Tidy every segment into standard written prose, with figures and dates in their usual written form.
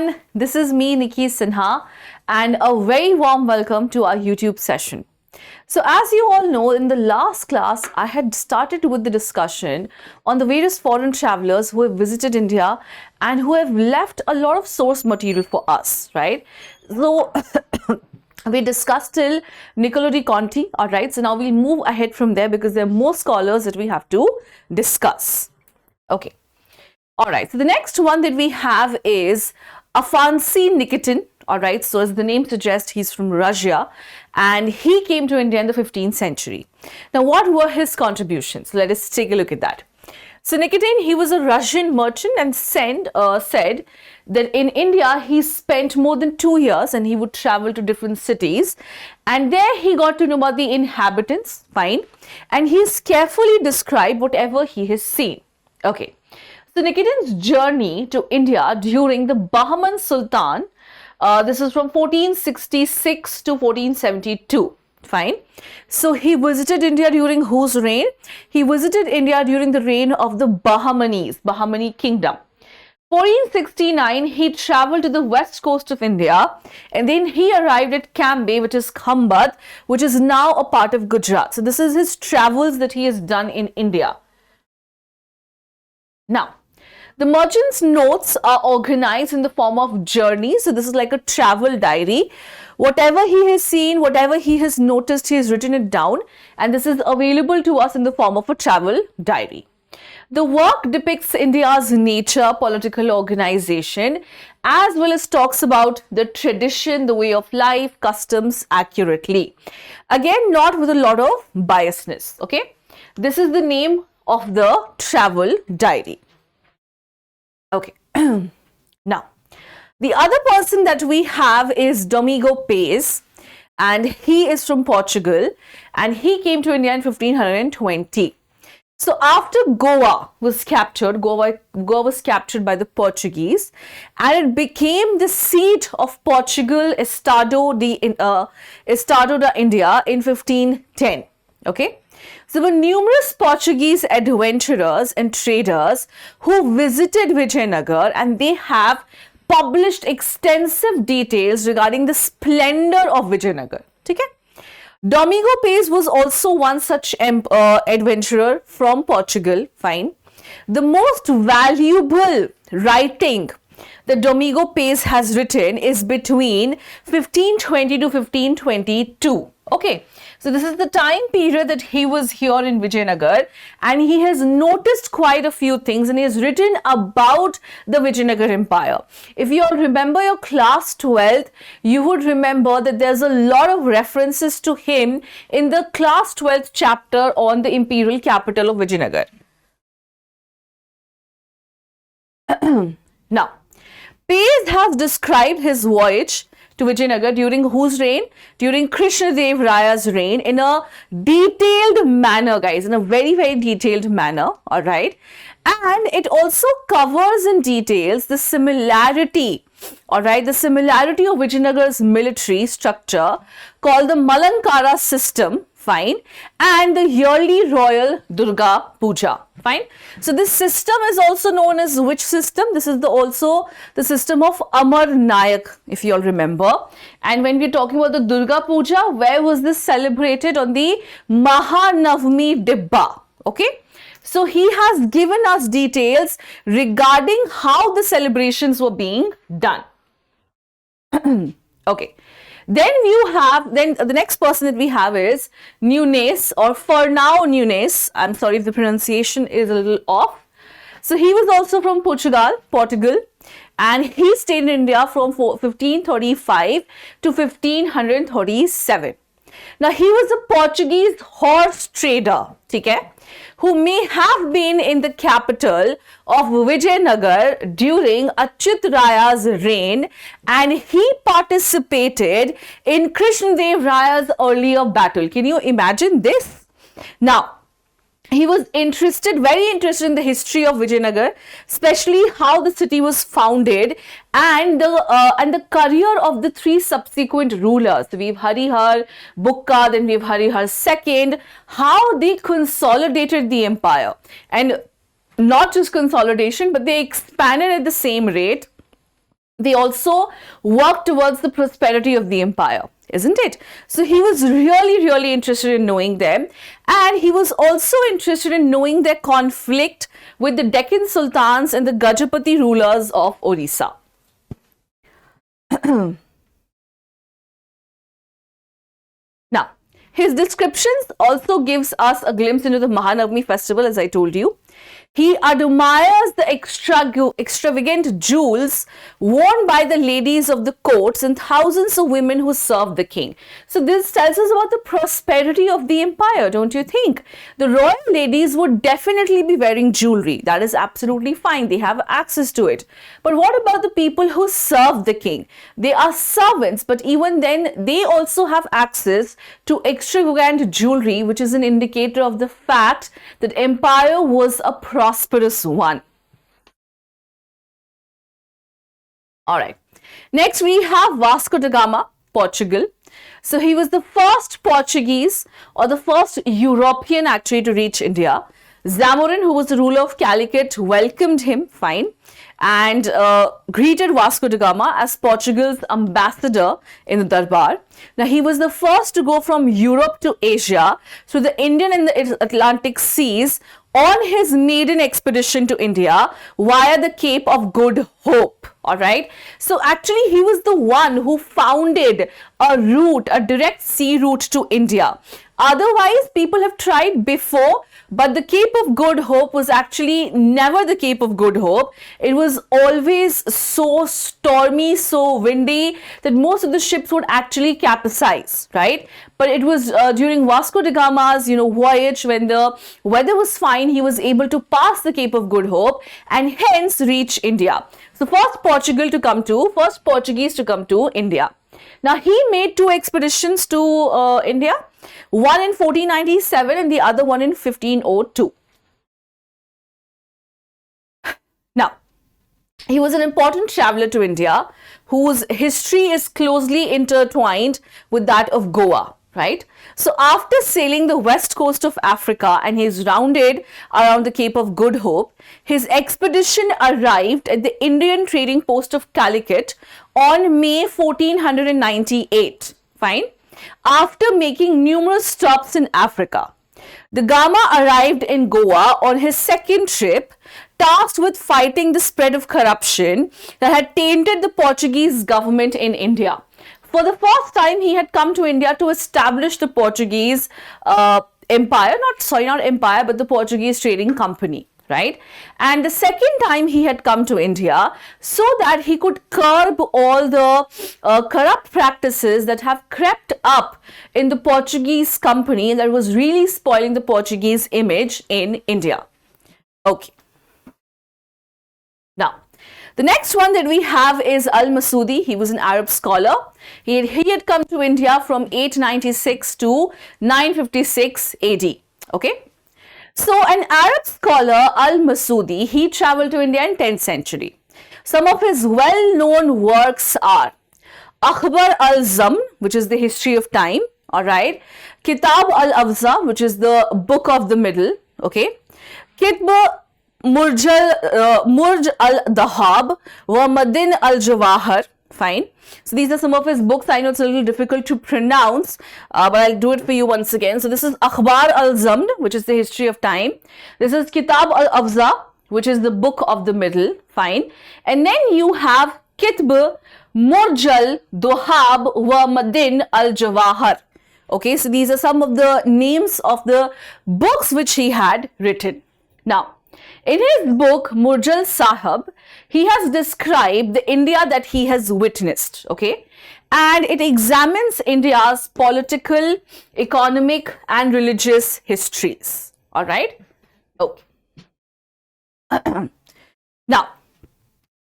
everyone, this is me Nicky Sinha and a very warm welcome to our YouTube session. So as you all know, in the last class I had started with the discussion on the various foreign travelers who have visited India and who have left a lot of source material for us, right? So we discussed till Niccolo di Conti, alright, so now we'll move ahead from there because there are more scholars that we have to discuss. Okay. Alright, so the next one that we have is Afanasy Nikitin. Alright, so as the name suggests, he's from Russia and he came to India in the 15th century. Now, what were his contributions? Let us take a look at that. So Nikitin, he was a Russian merchant and said that in India he spent more than 2 years and he would travel to different cities, and there he got to know about the inhabitants, fine, and he's carefully described whatever he has seen. Okay. So Nikitin's journey to India during the Bahman Sultan, this is from 1466 to 1472, fine. So he visited India during whose reign? He visited India during the reign of the Bahmani kingdom. 1469, he traveled to the west coast of India and then he arrived at Cambay, which is Khambhat, which is now a part of Gujarat. So this is his travels that he has done in India. Now, the merchant's notes are organized in the form of journeys. So this is like a travel diary. Whatever he has seen, whatever he has noticed, he has written it down. And this is available to us in the form of a travel diary. The work depicts India's nature, political organization, as well as talks about the tradition, the way of life, customs accurately. Again, not with a lot of biasness. Okay. This is the name of the travel diary. Okay, now the other person that we have is Domingo Pais, and he is from Portugal and he came to India in 1520. So after Goa was captured, Goa was captured by the Portuguese and it became the seat of Portugal, Estado da India in 1510. Okay. So there were numerous Portuguese adventurers and traders who visited Vijayanagar and they have published extensive details regarding the splendor of Vijayanagar. Okay? Domingo Pais was also one such adventurer from Portugal. Fine. The most valuable writing that Domingo Pais has written is between 1520 to 1522. Okay. So this is the time period that he was here in Vijayanagar and he has noticed quite a few things and he has written about the Vijayanagar Empire. If you all remember your class 12th, you would remember that there's a lot of references to him in the class 12th chapter on the imperial capital of Vijayanagar. Now, Pais has described his voyage to Vijayanagar during whose reign? During Krishna Dev Raya's reign in a detailed manner, guys, in a very, very detailed manner, alright? And it also covers in details the similarity, alright, the similarity of Vijayanagar's military structure called the Malankara system, fine, and the yearly royal Durga Puja, fine. So this system is also known as which system? This is also the system of Amar Nayak, if you all remember. And when we're talking about the Durga Puja, where was this celebrated? On the Mahanavami Dibba, okay. So he has given us details regarding how the celebrations were being done. Okay. Then the next person that we have is Nunes or Fernão Nunes. I'm sorry if the pronunciation is a little off. So he was also from Portugal, and he stayed in India from 1535 to 1537. Now he was a Portuguese horse trader, okay, who may have been in the capital of Vijayanagar during Achyut Raya's reign, and he participated in Krishna Dev Raya's earlier battle. Can you imagine this? Now, he was very interested in the history of Vijayanagar, especially how the city was founded and the career of the three subsequent rulers. So we have Harihar, Bukka, then we have Harihar II, how they consolidated the empire. And not just consolidation, but they expanded at the same rate. they also worked towards the prosperity of the empire, isn't it? So he was really interested in knowing them, and he was also interested in knowing their conflict with the Deccan sultans and the Gajapati rulers of Orissa. Now, his descriptions also gives us a glimpse into the Mahanavami festival, as I told you. He admires the extravagant jewels worn by the ladies of the courts and thousands of women who served the king. So this tells us about the prosperity of the empire, don't you think? The royal ladies would definitely be wearing jewelry. That is absolutely fine. They have access to it. But what about the people who serve the king? They are servants, but even then they also have access to extravagant jewelry, which is an indicator of the fact that empire was a prosperous one. All right. Next, we have Vasco da Gama, Portugal. So he was the first Portuguese or the first European actually to reach India. Zamorin, who was the ruler of Calicut, welcomed him, fine, and greeted Vasco da Gama as Portugal's ambassador in the Darbar. Now, he was the first to go from Europe to Asia through the Indian and the Atlantic seas on his maiden expedition to India via the Cape of Good Hope. All right. So actually, he was the one who founded a route, a direct sea route to India. Otherwise, people have tried before, but the Cape of Good Hope was actually never the Cape of Good Hope. It was always so stormy, so windy that most of the ships would actually capsize, right? But it was during Vasco da Gama's, voyage, when the weather was fine, he was able to pass the Cape of Good Hope and hence reach India. So first Portuguese to come to India. Now, he made two expeditions to India, one in 1497 and the other one in 1502. Now, he was an important traveler to India whose history is closely intertwined with that of Goa, right? So after sailing the west coast of Africa and he's rounded around the Cape of Good Hope, his expedition arrived at the Indian trading post of Calicut on May 1498, fine, after making numerous stops in Africa. The Gama arrived in Goa on his second trip, tasked with fighting the spread of corruption that had tainted the Portuguese government in India. For the first time, he had come to India to establish the Portuguese empire, not empire, but the Portuguese trading company, right? And the second time he had come to India so that he could curb all the corrupt practices that have crept up in the Portuguese company that was really spoiling the Portuguese image in India. Okay. Now, the next one that we have is Al-Masudi. He was an Arab scholar. He had come to India from 896 to 956 AD. Okay. So, an Arab scholar, Al-Masudi, he traveled to India in 10th century. Some of his well-known works are Akhbar al-Zamn, which is the history of time, all right. Kitab al-Awza, which is the book of the middle, okay. Kitb Murj al-Dahab wa Madin al-Jawahar, fine. So these are some of his books. I know it's a little difficult to pronounce, but I'll do it for you once again. So this is Akhbar al-Zamn, which is the history of time. This is Kitab al-Awza, which is the book of the middle, fine. And then you have Kitb Murj al-Dahab wa Madin al-Jawahar. Okay, so these are some of the names of the books which he had written. Now, in his book, Murjal Sahab, he has described the India that he has witnessed, okay? And it examines India's political, economic, and religious histories, all right? Okay. Now,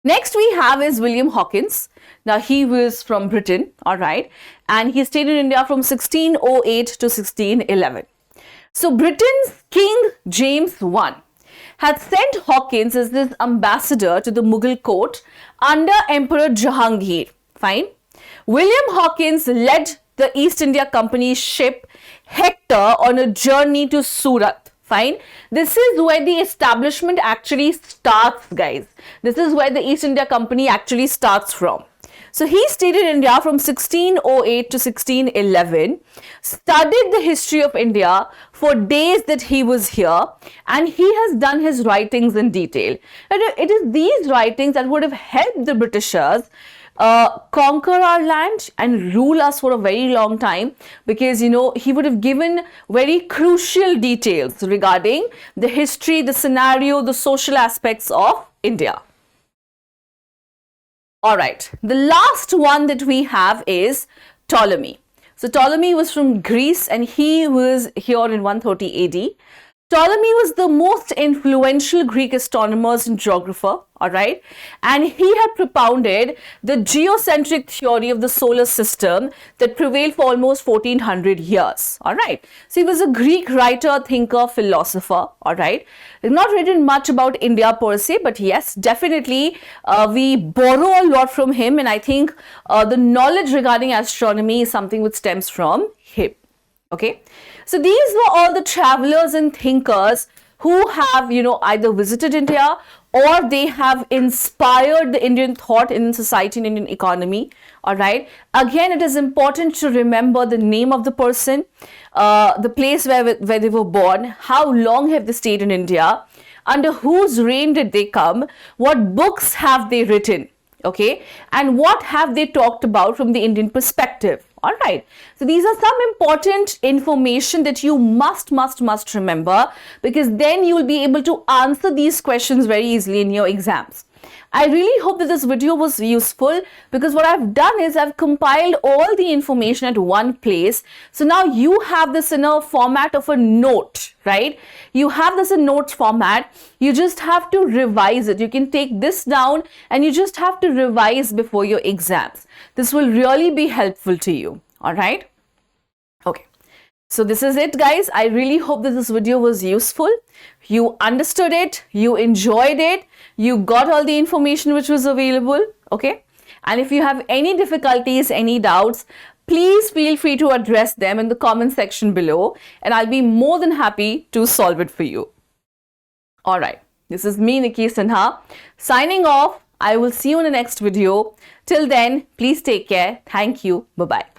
next we have is William Hawkins. Now, he was from Britain, all right? And he stayed in India from 1608 to 1611. So, Britain's King James I had sent Hawkins as his ambassador to the Mughal court under Emperor Jahangir, fine. William Hawkins led the East India Company's ship Hector on a journey to Surat, Fine. This is where the establishment actually starts, guys. This is where the East India Company actually starts from. So he stayed in India from 1608 to 1611, studied the history of India for days that he was here, and he has done his writings in detail. And it is these writings that would have helped the Britishers conquer our land and rule us for a very long time, because he would have given very crucial details regarding the history, the scenario, the social aspects of India. All right, the last one that we have is Ptolemy. So Ptolemy was from Greece and he was here in 130 AD. Ptolemy was the most influential Greek astronomer and geographer, all right, and he had propounded the geocentric theory of the solar system that prevailed for almost 1400 years, all right. So he was a Greek writer, thinker, philosopher, all right. He's not written much about India per se, but yes, definitely we borrow a lot from him, and I think the knowledge regarding astronomy is something which stems from him. Okay, so these were all the travelers and thinkers who have, either visited India or they have inspired the Indian thought in society and Indian economy. All right. Again, it is important to remember the name of the person, the place where they were born, how long have they stayed in India, under whose reign did they come, what books have they written, okay, and what have they talked about from the Indian perspective. All right, so these are some important information that you must remember, because then you will be able to answer these questions very easily in your exams. I really hope that this video was useful, because what I've done is I've compiled all the information at one place. So now you have this in a format of a note, right? You have this in notes format. You just have to revise it. You can take this down and you just have to revise before your exams. This will really be helpful to you. All right. Okay. So this is it, guys. I really hope that this video was useful. You understood it, you enjoyed it, you got all the information which was available, okay? And if you have any difficulties, any doubts, please feel free to address them in the comment section below, and I'll be more than happy to solve it for you. All right, this is me, Nicky Sinha, signing off. I will see you in the next video. Till then, please take care. Thank you. Bye-bye.